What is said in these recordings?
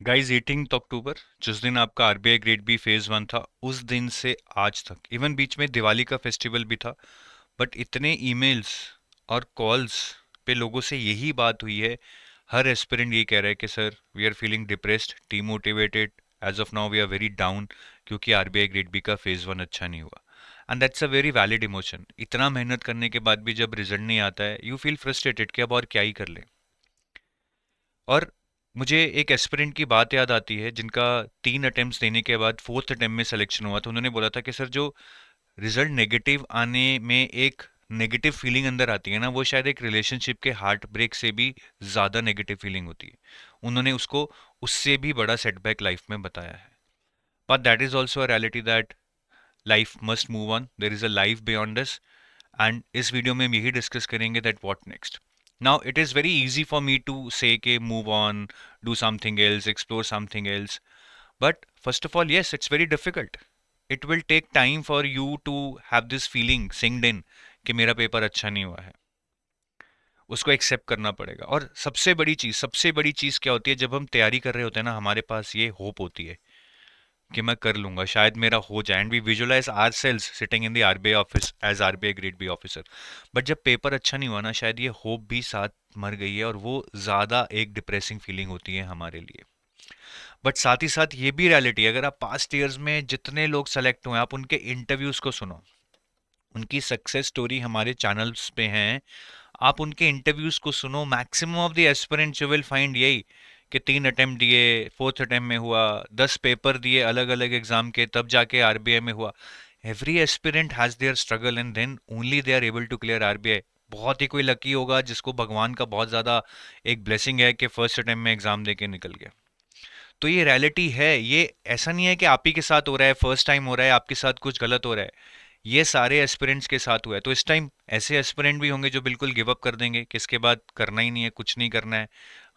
Guys 18 अक्टूबर जिस दिन आपका RBI grade B phase one था, उस दिन से आज तक, इवन बीच में दिवाली का फेस्टिवल भी था, बट इतने ईमेल्स और कॉल्स पे लोगों से यही बात हुई है। हर एस्पिरेंट ये कह रहा है कि sir we are feeling depressed, demotivated, as of now we are very down, क्योंकि आरबीआई ग्रेड बी का फेज वन अच्छा नहीं हुआ। And that's a very valid emotion. इतना मेहनत करने के बाद भी जब रिजल्ट नहीं आता है, यू फील फ्रस्ट्रेटेड कि अब और क्या ही कर ले। और मुझे एक एस्पिरेंट की बात याद आती है जिनका 3 अटेम्प्ट्स देने के बाद फोर्थ अटेम्प्ट में सिलेक्शन हुआ, तो उन्होंने बोला था कि सर जो रिजल्ट नेगेटिव आने में एक नेगेटिव फीलिंग अंदर आती है ना, वो शायद एक रिलेशनशिप के हार्ट ब्रेक से भी ज़्यादा नेगेटिव फीलिंग होती है। उन्होंने उसको उससे भी बड़ा सेटबैक लाइफ में बताया है। But that is also a reality that life must move on, there is a life beyond this. And इस वीडियो में हम यही डिस्कस करेंगे that what next. Now it is very easy for me to say के move on, do something else, explore something else, but first of all yes, it's very difficult. It will take time for you to have this feeling sinked in कि मेरा paper अच्छा नहीं हुआ है। उसको accept करना पड़ेगा। और सबसे बड़ी चीज़ क्या होती है, जब हम तैयारी कर रहे होते हैं ना, हमारे पास ये होप होती है कि मैं कर लूंगा, शायद मेरा हो जाए, and we visualize our selves sitting in the RBI office as RBI grade B officer. But जब पेपर अच्छा नहीं हुआ ना, शायद ये होप भी साथ मर गई है, और वो ज़्यादा एक डिप्रेसिंग फीलिंग होती है हमारे लिए। बट साथ ही साथ ये भी रियलिटी है, अगर आप पास्ट ईयर्स में जितने लोग सेलेक्ट हुए, आप उनके इंटरव्यूज को सुनो, उनकी सक्सेस स्टोरी हमारे चैनल्स पे हैं, आप उनके इंटरव्यूज को सुनो, maximum of the aspirants you will find यही कि 3 अटेम्प्ट दिए, फोर्थ अटेम्प्ट में हुआ, 10 पेपर दिए अलग अलग एग्जाम के, तब जाके आरबीआई में हुआ। Every aspirant has their struggle and then only they are able to clear RBI. बहुत ही कोई लकी होगा जिसको भगवान का बहुत ज्यादा एक ब्लेसिंग है कि फर्स्ट अटेम्प्ट में एग्जाम दे के निकल गया। तो ये रियलिटी है, ये ऐसा नहीं है कि आप ही के साथ हो रहा है, फर्स्ट टाइम हो रहा है, आपके साथ कुछ गलत हो रहा है। ये सारे एस्पिरेंट्स के साथ हुआ है। तो इस टाइम ऐसे एस्पिरेंट भी होंगे जो बिल्कुल गिव अप कर देंगे कि इसके बाद करना ही नहीं है, कुछ नहीं करना है,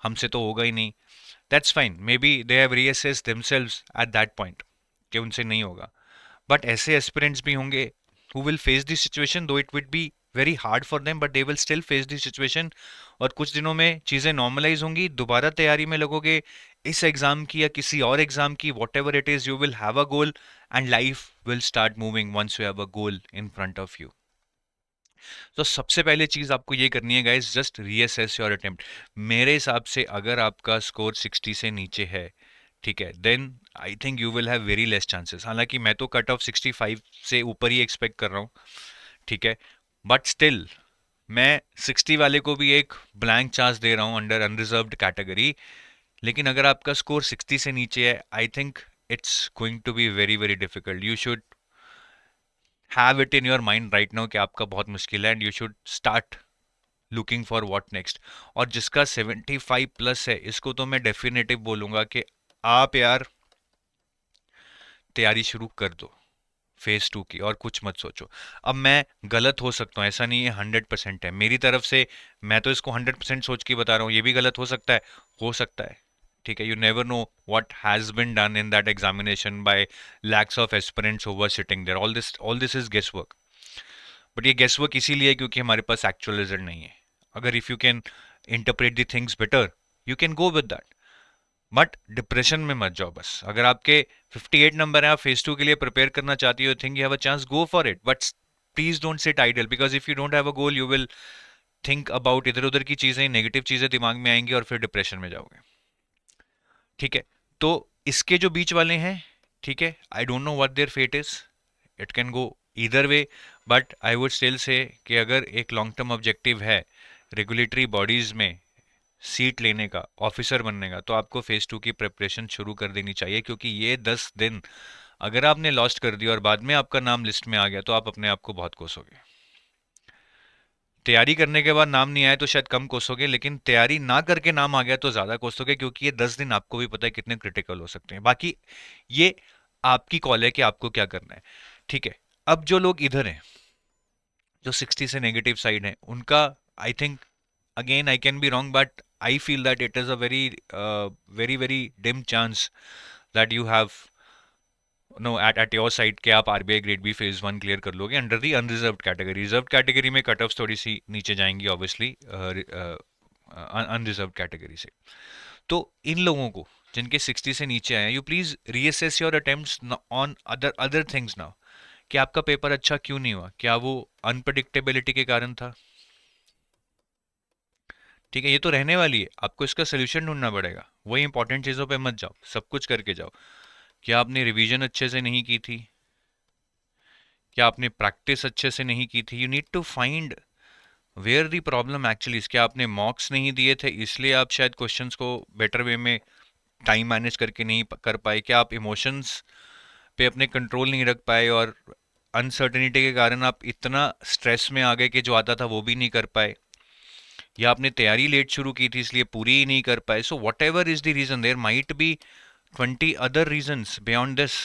हमसे तो होगा ही नहीं। That's fine, may be they have reassessed themselves at that point कि उनसे नहीं होगा। बट ऐसे एस्पिरेंट्स भी होंगे who will face this situation, though it would be very hard for them, but they will still face this situation। और कुछ दिनों में चीज़ें नॉर्मलाइज होंगी, दोबारा तैयारी में लगोगे, इस एग्ज़ाम की या किसी और एग्ज़ाम की, whatever it is, you will have a goal, and life will start moving once you have a goal in front of you. तो सबसे पहले चीज़ आपको ये करनी है guys, just reassess your attempt. मेरे हिसाब से अगर आपका स्कोर 60 से नीचे है, ठीक है, then I think you will have very less chances. हालांकि मैं तो कट ऑफ 65 से ऊपर ही एक्सपेक्ट कर रहा हूँ, ठीक है, बट स्टिल मैं 60 वाले को भी एक ब्लैंक चांस दे रहा हूँ अंडर अनरिजर्व्ड कैटेगरी। लेकिन अगर आपका स्कोर 60 से नीचे है, I think it's going to be very very difficult. You should have it in your mind right now कि आपका बहुत मुश्किल है, and you should start looking for what next. और जिसका 75 प्लस है, इसको तो मैं डेफिनेटिव बोलूंगा कि आप यार तैयारी शुरू कर दो फेज टू की, और कुछ मत सोचो। अब मैं गलत हो सकता हूँ, ऐसा नहीं है 100% है मेरी तरफ से, मैं तो इसको 100% सोच के बता रहा हूँ, ये भी गलत हो सकता है, हो सकता है, ठीक है। You never know what has been done in that examination by lakhs of aspirants over sitting there, all this is guess work. But ये गेस वर्क इसीलिए है क्योंकि हमारे पास एक्चुअल रिजल्ट नहीं है। अगर if you can interpret the things better, you can go with that. But depression में मत जाओ बस। अगर आपके 58 नंबर है, आप फेज टू के लिए प्रिपेयर करना चाहती हो, think you have a chance, go for it, but please don't sit idle, because if you don't have a goal, you will think about इधर उधर की चीजें, नेगेटिव चीजें दिमाग में आएंगी, और फिर डिप्रेशन में जाओगे, ठीक है। तो इसके जो बीच वाले हैं, ठीक है, I don't know what their fate is, it can go either way, but I would still say कि अगर एक लॉन्ग टर्म ऑब्जेक्टिव है रेगुलेटरी बॉडीज में सीट लेने का, ऑफिसर बनने का, तो आपको फेज टू की प्रिपरेशन शुरू कर देनी चाहिए। क्योंकि ये 10 दिन अगर आपने लॉस्ट कर दिया और बाद में आपका नाम लिस्ट में आ गया, तो आप अपने आप को बहुत कोसोगे। तैयारी करने के बाद नाम नहीं आया तो शायद कम कोसोगे, लेकिन तैयारी ना करके नाम आ गया तो ज्यादा कोसोगे, क्योंकि ये 10 दिन आपको भी पता है कितने क्रिटिकल हो सकते हैं। बाकी ये आपकी कॉल है कि आपको क्या करना है, ठीक है। अब जो लोग इधर हैं, जो 60 से नेगेटिव साइड है, उनका I think, again I can be wrong, but I feel that it is a very dim chance that you have no at your side कि आप RBI grade B phase one clear कर लोगे under the unreserved category. Reserved category में cut off थोड़ी सी नीचे जाएंगी obviously unreserved category से। तो इन लोगों को जिनके 60 से नीचे आए हैं, you please reassess your attempts on other other things now, कि आपका पेपर अच्छा क्यों नहीं हुआ, क्या वो अनप्रडिक्टेबिलिटी के कारण था? ठीक है, ये तो रहने वाली है, आपको इसका सोल्यूशन ढूंढना पड़ेगा। वही इंपॉर्टेंट चीज़ों पे मत जाओ, सब कुछ करके जाओ। क्या आपने रिवीजन अच्छे से नहीं की थी? क्या आपने प्रैक्टिस अच्छे से नहीं की थी? You need to find where the problem actually. क्या आपने मॉक्स नहीं दिए थे इसलिए आप शायद क्वेश्चंस को बेटर वे में टाइम मैनेज करके नहीं कर पाए? क्या आप इमोशंस पे अपने कंट्रोल नहीं रख पाए और अनसर्टेनिटी के कारण आप इतना स्ट्रेस में आ गए कि जो आता था वो भी नहीं कर पाए? या आपने तैयारी लेट शुरू की थी इसलिए पूरी ही नहीं कर पाए? So whatever is the reason, there might be 20 other reasons beyond this,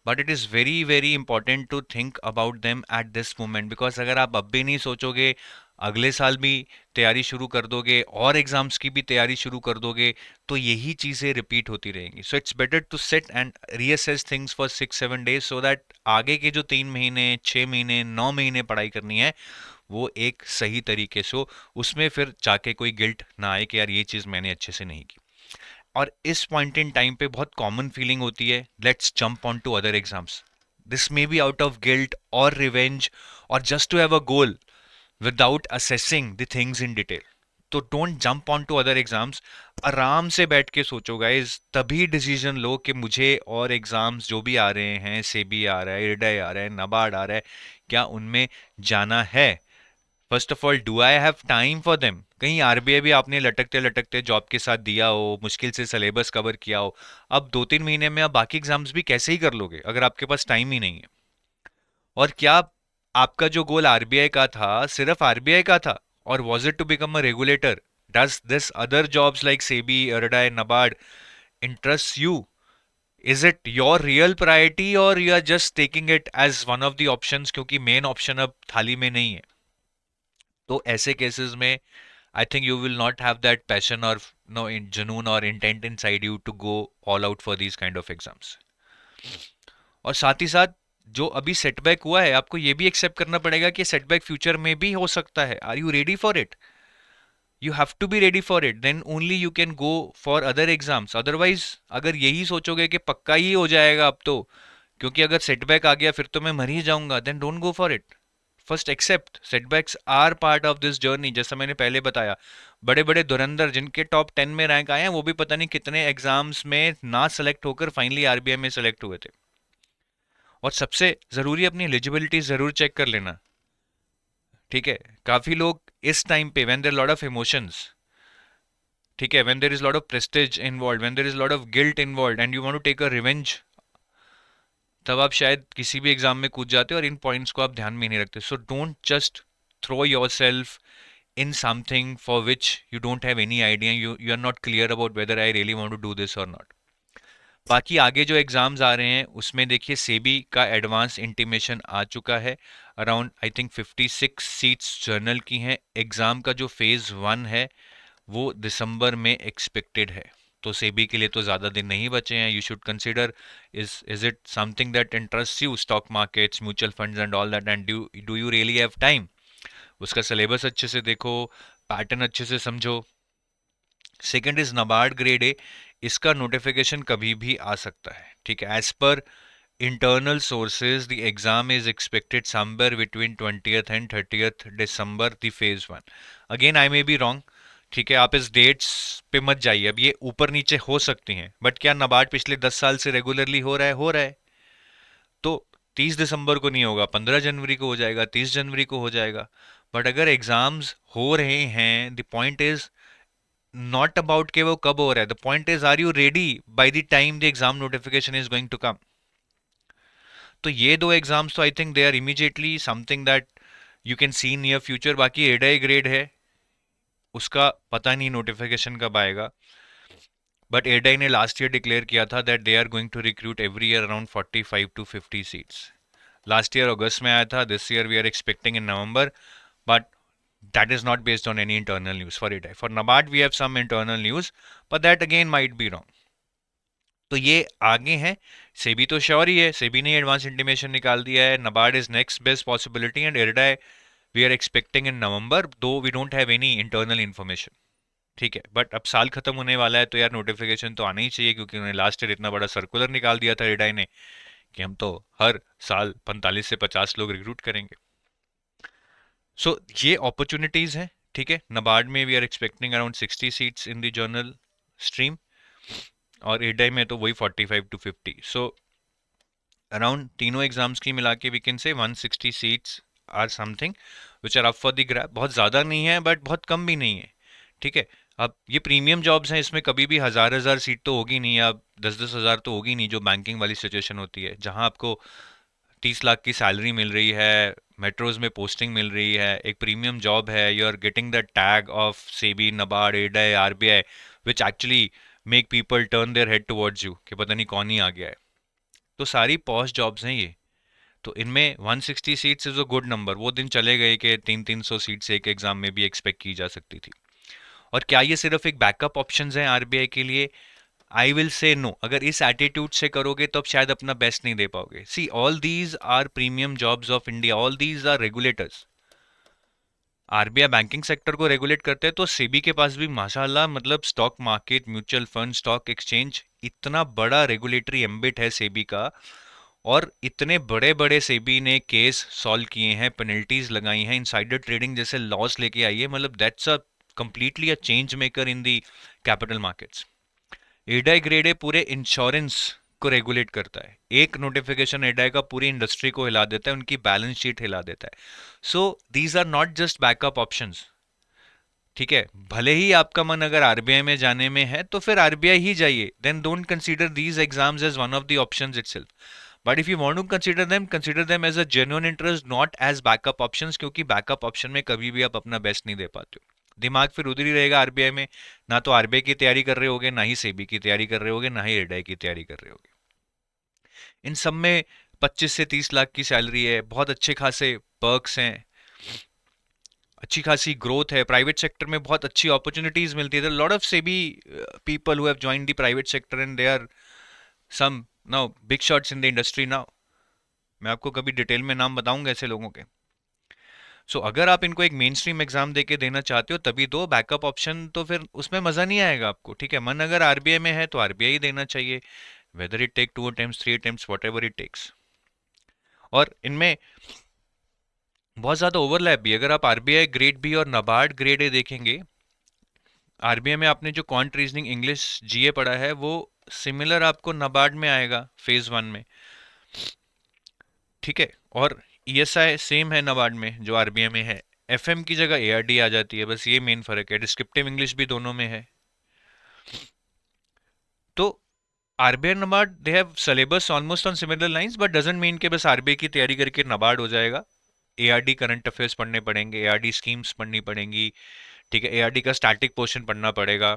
but it is very very important to think about them at this moment, because अगर आप अब भी नहीं सोचोगे, अगले साल भी तैयारी शुरू कर दोगे और एग्जाम्स की भी तैयारी शुरू कर दोगे, तो यही चीज़ें रिपीट होती रहेंगी। So it's better to set and reassess things for 6-7 days, so that आगे के जो 3 महीने 6 महीने 9 महीने पढ़ाई करनी है वो एक सही तरीके से हो, उसमें फिर जाके कोई गिल्ट ना आए कि यार ये चीज़ मैंने अच्छे से नहीं की। और इस पॉइंट इन टाइम पे बहुत कॉमन फीलिंग होती है, let's jump on to other exams. This may be out of guilt और रिवेंज और just to have a goal without assessing the things in detail. तो don't jump on to other exams, आराम से बैठ के सोचो गाइज, तभी decision लो कि मुझे और एग्जाम्स जो भी आ रहे हैं, सेबी आ रहा है, इरडाई आ रहा है, नबार्ड आ रहा है, क्या उनमें जाना है? First of all, do I have time for them? कहीं आरबीआई भी आपने लटकते लटकते जॉब के साथ दिया हो, मुश्किल से सिलेबस कवर किया हो, अब 2-3 महीने में आप बाकी एग्जाम्स भी कैसे ही कर लोगे अगर आपके पास टाइम ही नहीं है? और क्या आपका जो गोल आरबीआई का था सिर्फ आरबीआई का था, और was it to become a regulator? Does this other jobs like SEBI, IRDAI, NABARD interest you? Is it your real priority और you are just taking it as one of the options क्योंकि main option अब थाली में नहीं है? तो ऐसे cases में I think you will not have that passion or no in junoon or intent inside you to go all out for these kind of exams. और साथ ही साथ जो अभी सेटबैक हुआ है आपको ये भी एक्सेप्ट करना पड़ेगा कि सेटबैक फ्यूचर में भी हो सकता है। Are you ready for it? You have to be ready for it, then only you can go for other exams. Otherwise अगर यही सोचोगे कि पक्का ही हो जाएगा अब तो, क्योंकि अगर सेटबैक आ गया फिर तो मैं मर ही जाऊंगा, then don't go for it. First accept setbacks are part of this journey. जैसा मैंने पहले बताया, बड़े बड़े धुरंधर जिनके टॉप 10 में रैंक आए हैं वो भी पता नहीं कितने एग्जाम्स में ना सेलेक्ट होकर फाइनली आरबीआई में सेलेक्ट हुए थे। और सबसे जरूरी अपनी एलिजिबिलिटी जरूर चेक कर लेना, ठीक है? काफी लोग इस टाइम पे when there lot of emotions, ठीक है, when there is lot of prestige involved, when there is lot of guilt involved and you want to take a revenge, तब आप शायद किसी भी एग्जाम में कूद जाते हो और इन पॉइंट्स को आप ध्यान में नहीं रखते। So don't just throw yourself in something for which you don't have any idea, you are not clear about whether I really want to do this or not. बाकी आगे जो एग्जाम्स आ रहे हैं उसमें देखिए सेबी का एडवांस इंटीमेशन आ चुका है। Around I think 56 seats journal की हैं। एग्ज़ाम का जो फेज़ 1 है वो दिसंबर में एक्सपेक्टेड है, तो सेबी के लिए तो ज़्यादा दिन नहीं बचे हैं। You should consider, is it something that interest you, stock markets, mutual funds and all that, and do you really have time? उसका सिलेबस अच्छे से देखो, पैटर्न अच्छे से समझो। Second is NABARD grade A, इसका नोटिफिकेशन कभी भी आ सकता है, ठीक है? As per internal sources the exam is expected somewhere between 20th and 30th December the phase 1। Again I may be wrong, ठीक है? आप इस डेट्स पे मत जाइए, अब ये ऊपर नीचे हो सकती हैं, बट क्या नबार्ड पिछले 10 साल से रेगुलरली हो रहा है? हो रहा है। तो 30 दिसंबर को नहीं होगा, 15 जनवरी को हो जाएगा, 30 जनवरी को हो जाएगा। बट अगर एग्जाम्स हो रहे हैं, the point is not about कि वो कब हो रहा है, the point is are you ready by the time the exam notification is going to come? तो ये दो एग्जाम्स तो I think they are immediately something that you can see near future. बाकी एडाई ग्रेड है, उसका पता नहीं नोटिफिकेशन कब आएगा, बट एडाई ने लास्ट ईयर डिक्लेयर किया था that they are going to recruit every year around 45 to 50 seats. Last year अगस्त में आया था, this year we are expecting in November, but that is not based on any internal news for it. For NABARD we have some internal news, but that again might be wrong. तो ये आगे हैं। सेबी तो sure ही है, सेबी ने advance intimation निकाल दिया है। NABARD is next best possibility and IRDAI we are expecting in November, though we don't have any internal information. ठीक है, बट अब साल खत्म होने वाला है तो यार नोटिफिकेशन तो आना ही चाहिए, क्योंकि उन्होंने लास्ट ईयर इतना बड़ा सर्कुलर निकाल दिया था रेडाई ने कि हम तो हर साल 45 से 50 लोग रिक्रूट करेंगे। सो ये अपॉर्चुनिटीज हैं। ठीक है, नबार्ड में we are expecting around 60 seats in the general stream, और एडाई में तो वही 45 to 50। सो अराउंड तीनों एग्जाम्स की मिला के we can say 160 seats or something which are up for the grab. बहुत ज़्यादा नहीं है बट बहुत कम भी नहीं है। ठीक है, अब ये प्रीमियम जॉब्स हैं, इसमें कभी भी हजार हजार सीट तो होगी नहीं, अब 10-10 हज़ार तो होगी नहीं, जो बैंकिंग वाली सिचुएशन होती है जहां आपको 30 लाख की सैलरी मिल रही है, मेट्रोज में पोस्टिंग मिल रही है, एक प्रीमियम जॉब है, you are getting the tag of SEBI, NABARD, एडाई, RBI, which actually make people turn their head towards you कि पता नहीं कौन ही आ गया है। तो सारी पॉश जॉब्स हैं ये। तो इनमें 160 seats is a good number. वो दिन चले गए कि 300-300 सीट्स एक एग्जाम में भी एक्सपेक्ट की जा सकती थी। और क्या ये सिर्फ एक बैकअप ऑप्शंस हैं आरबीआई के लिए? I will say no. अगर इस एटीट्यूड से करोगे तो अब शायद अपना बेस्ट नहीं दे पाओगे। See, all these are premium jobs of India, all these are regulators. RBI banking sector को रेगुलेट करते हैं, तो सेबी के पास भी माशाल्लाह, मतलब stock market, mutual fund, stock exchange, इतना बड़ा रेगुलेटरी एम्बिट है सेबी का। और इतने बड़े बड़े सेबी ने केस सॉल्व किए हैं, पेनल्टीज लगाई हैं, इनसाइडर ट्रेडिंग जैसे लॉस लेके आई है, मतलब that's a completely a change maker in the capital markets. एडाई grade A पूरे इंश्योरेंस को रेगुलेट करता है। एक नोटिफिकेशन एडाई का पूरी इंडस्ट्री को हिला देता है, उनकी बैलेंस शीट हिला देता है। So these are not just backup options. ठीक है, भले ही आपका मन अगर आरबीआई में जाने में है तो फिर आरबीआई ही जाइए, then don't consider these exams as one of the options itself. But if you want to consider them as a genuine interest, not as backup options, क्योंकि बैकअप ऑप्शन में कभी भी आप अपना बेस्ट नहीं दे पाते हो। दिमाग फिर उधर ही रहेगा आरबीआई में, ना तो आरबीआई की तैयारी कर रहे होगे, ना ही सेबी की तैयारी कर रहे होगे, ना ही एडाई की तैयारी कर रहे होगे। इन सब में 25 से 30 लाख की सैलरी है, बहुत अच्छे खासे पर्क्स हैं, अच्छी खासी ग्रोथ है, प्राइवेट सेक्टर में बहुत अच्छी अपॉर्चुनिटीज मिलती है। Lot of SEBI people who have joined the private sector and they are some now big shots in the industry now. मैं आपको कभी डिटेल में नाम बताऊंगा ऐसे लोगों के। सो अगर आप इनको एक मेन स्ट्रीम एग्जाम देके देना चाहते हो तभी दो, बैकअप ऑप्शन तो फिर उसमें मजा नहीं आएगा आपको। ठीक है, मन अगर आरबीआई में है तो आरबीआई ही देना चाहिए, whether it take 2 attempts, 3 attempts, whatever it takes. और इनमें बहुत ज्यादा ओवरलैप भी। अगर आप आरबीआई ग्रेड बी और नबार्ड ग्रेड ए देखेंगे, आरबीआई में आपने जो क्वांट रीजनिंग इंग्लिश जीए पढ़ा है वो सिमिलर आपको नबार्ड में आएगा फेज 1 में। ठीक है, और ईएसआई सेम है नबार्ड में जो आरबीआई में है, एफएम की जगह एआरडी आ जाती है, बस ये मेन फर्क है। डिस्क्रिप्टिव इंग्लिश भी दोनों में है। तो RBI NABARD they have syllabus almost on similar lines, but doesn't mean कि बस आरबीआई की तैयारी करके नबार्ड हो जाएगा। एआरडी करंट अफेयर्स पढ़ने पड़ेंगे, एआरडी स्कीम्स पढ़नी पड़ेंगी। ठीक है, एआरडी का स्टैटिक पोर्शन पढ़ना पड़ेगा।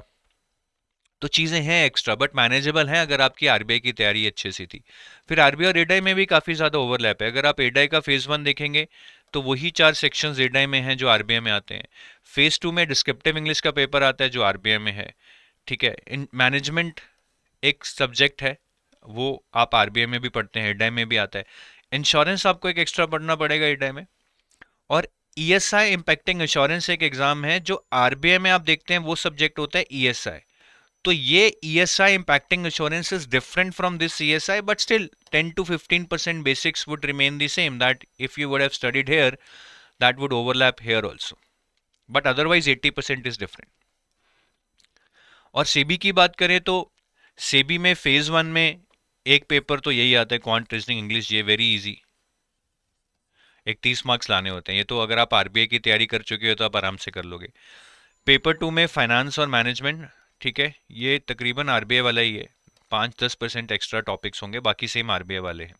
तो चीजें हैं एक्स्ट्रा, बट मैनेजेबल हैं अगर आपकी आरबीआई की तैयारी अच्छे से थी। फिर आरबीआई और एडाई में भी काफी ज्यादा ओवरलैप है। अगर आप एडाई का फेज 1 देखेंगे तो वही 4 सेक्शंस एडाई में हैं जो आरबीआई में आते हैं। फेज 2 में डिस्क्रिप्टिव इंग्लिश का पेपर आता है जो आरबीआई में है। ठीक है, इन मैनेजमेंट एक सब्जेक्ट है, वो आप आरबीआई में भी पढ़ते हैं, एडाई में भी आता है। इंश्योरेंस आपको एक एक्स्ट्रा पढ़ना पड़ेगा एडाई में। और ईएसआई इम्पैक्टिंग इंश्योरेंस एक एग्जाम है जो आरबीआई में आप देखते हैं, वो सब्जेक्ट होता है ईएसआई। तो ये ESI impacting insurance is different from this ESI, but still 10 to 15% basics would remain the same. That if you would have studied here, that would overlap here also. But otherwise 80% is different. और सेबी की बात करें तो सेबी में phase 1 में एक paper तो यही आता है, क्वांट रीजनिंग इंग्लिश, ये वेरी इजी, एक 30 मार्क्स लाने होते हैं। ये तो अगर आप आरबीआई की तैयारी कर चुके हो तो आप आराम से कर लोगे। पेपर 2 में फाइनेंस और मैनेजमेंट, ठीक है, ये तकरीबन आरबीआई वाला ही है, 5-10% एक्स्ट्रा टॉपिक्स होंगे, बाकी सेम आरबीआई वाले हैं।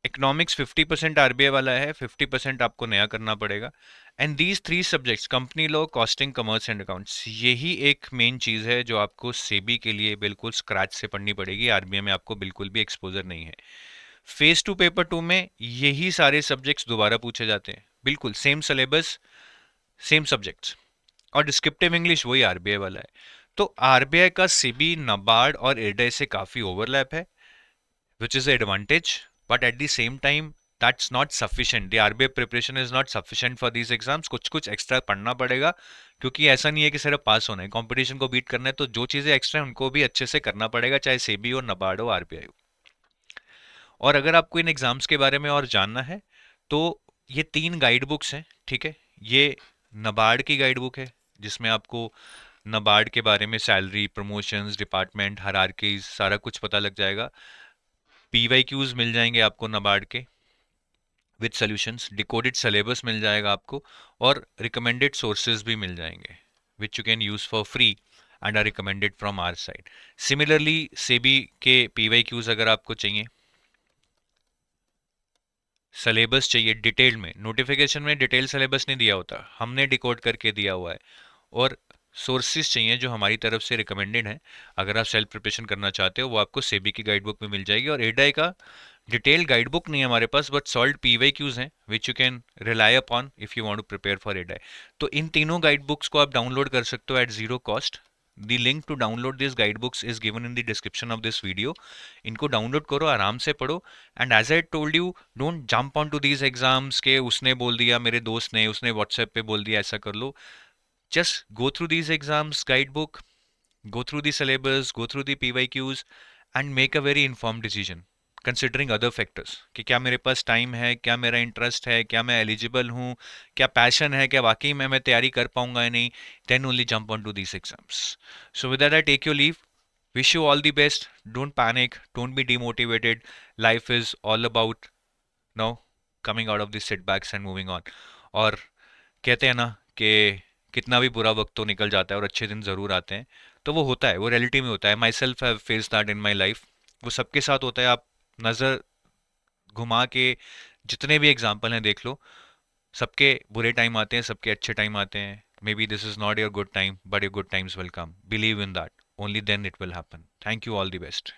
इकोनॉमिक्स 50% आरबीआई वाला है, 50% आपको नया करना पड़ेगा। And these 3 subjects, company law, costing, commerce and accounts, यही एक मेन चीज़ है जो आपको सेबी के लिए बिल्कुल स्क्रैच से पढ़नी पड़ेगी। आरबीआई में आपको बिल्कुल भी एक्सपोजर नहीं है। फेज 2 पेपर 2 में यही सारे सब्जेक्ट्स दोबारा पूछे जाते हैं, बिल्कुल सेम सिलेबस, सेम सब्जेक्ट्स, और डिस्क्रिप्टिव इंग्लिश वही आरबीआई वाला है। तो आरबीआई का सेबी, नबार्ड और एडाई से काफी ओवरलैप है, which is advantage, but at the same time that's not sufficient. The RBI preparation is not sufficient for these exams. कुछ कुछ एक्स्ट्रा पढ़ना पड़ेगा, क्योंकि ऐसा नहीं है कि सिर्फ पास होना है, कंपटीशन को बीट करना है, तो जो चीज़ें एक्स्ट्रा हैं उनको भी अच्छे से करना पड़ेगा, चाहे सेबी हो, नबार्ड हो, आरबीआई हो। और अगर आपको इन एग्जाम्स के बारे में और जानना है तो ये 3 गाइड बुक्स हैं, ठीक है। ये नबार्ड की गाइड बुक है, जिसमें आपको नबार्ड के बारे में सैलरी, प्रमोशंस, डिपार्टमेंट, हायरार्कीज, सारा कुछ पता लग जाएगा। पीवाईक्यूज मिल जाएंगे आपको नबार्ड के विद सॉल्यूशंस, डिकोडेड सिलेबस मिल जाएगा आपको, और रिकमेंडेड सोर्सेज भी मिल जाएंगे which you can use for free and are recommended from our side. Similarly SEBI के पीवाईक्यूज अगर आपको चाहिए, सिलेबस चाहिए डिटेल में, नोटिफिकेशन में डिटेल सिलेबस नहीं दिया होता, हमने डिकोड करके दिया हुआ है, और सोर्सेज चाहिए जो हमारी तरफ से रिकमेंडेड हैं, अगर आप सेल्फ प्रिपरेशन करना चाहते हो, वो आपको सेबी की गाइड बुक में मिल जाएगी। और एडाई का डिटेल गाइड बुक नहीं है हमारे पास, बट सॉल्व पीवाईक्यूज हैं which you can rely upon if you want to prepare for एडाई। तो इन तीनों गाइड बुक्स को आप डाउनलोड कर सकते हो at zero cost. The link to download these guidebooks is given in the description of this video. इनको डाउनलोड करो, आराम से पढ़ो, and as I told you, don't jump on to these exams के उसने बोल दिया, मेरे दोस्त ने, उसने व्हाट्सएप पे बोल दिया, ऐसा कर लो। Just go through these exams guide book, go through the syllabus, go through the PYQs and make a very informed decision considering other factors, कि क्या मेरे पास टाइम है, क्या मेरा इंटरेस्ट है, क्या मैं एलिजिबल हूँ, क्या पैशन है, क्या वाकई में मैं तैयारी कर पाऊंगा या नहीं, then only jump on to these exams. So with that I take your leave, wish you all the best, don't panic, don't be demotivated, life is all about no coming out of this setbacks and moving on. और कहते हैं ना कि कितना भी बुरा वक्त तो निकल जाता है और अच्छे दिन ज़रूर आते हैं, तो वो होता है, वो रियलिटी में होता है। My self have face that in my life, वो सबके साथ होता है। आप नज़र घुमा के जितने भी एग्जाम्पल हैं देख लो, सबके बुरे टाइम आते हैं, सबके अच्छे टाइम आते हैं। Maybe this is not your good time, but your good times will come, believe in that, only then it will happen. Thank you, all the best.